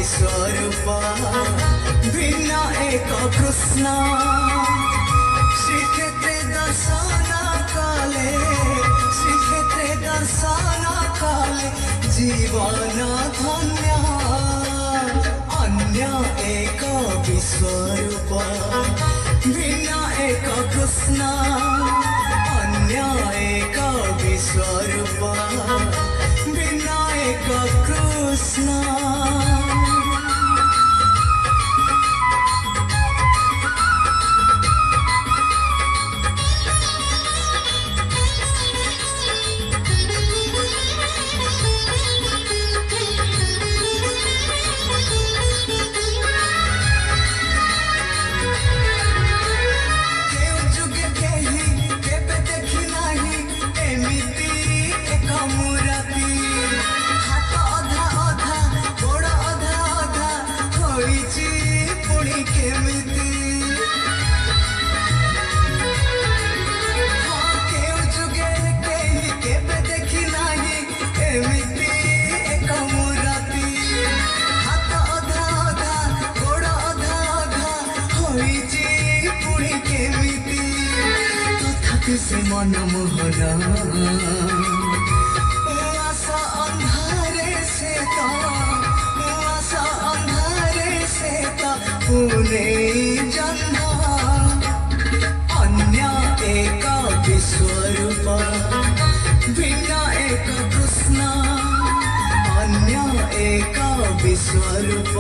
विश्वरूप भिन्न एक कृष्ण श्रीक्षेत्रे दर्शन काले श्रीक्षेत्रे दर्शन काले जीवन धन्य अन्य एक विश्वरूप भिन्न एक कृष्ण अन्य एक विश्वरूप भिन्न एक कृष्ण। से मन मोहना आशा अंधारे से आशा अंधारे से पुणे जन्म अन्य एक विश्वरूप भिन्न एक कृष्ण अन्य एक विश्वरूप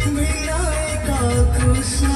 भिन्न एक कृष्ण।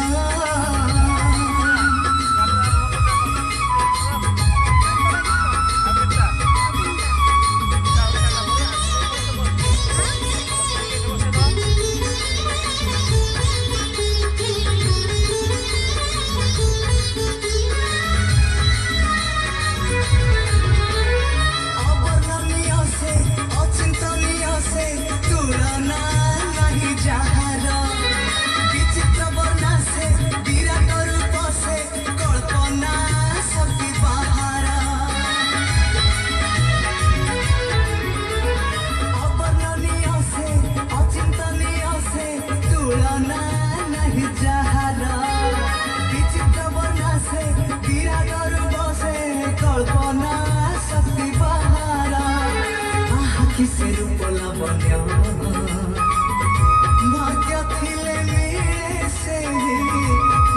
कल्पना शक्ति बहारा किसे रूप लावण्य भाग्य थिले मिले से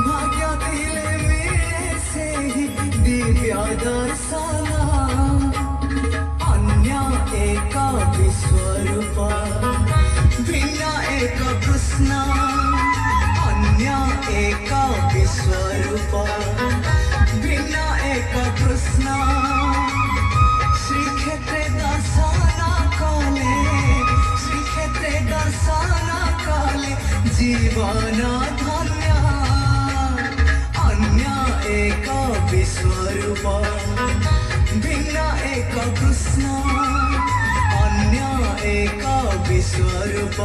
भाग्य थिले मिले से दिव्य दर्शन अन्य एक विश्वरूप भिन्न एक कृष्ण अन्य एक विश्वरूप भिन्न एक कृष्ण श्रीक्षेत्रे दर्शन काले श्रीक्षेत्रे दर्शन काले जीवन धन्य अन्य एक विश्वरूप भिन्न एक कृष्ण अन्य एक विश्वरूप।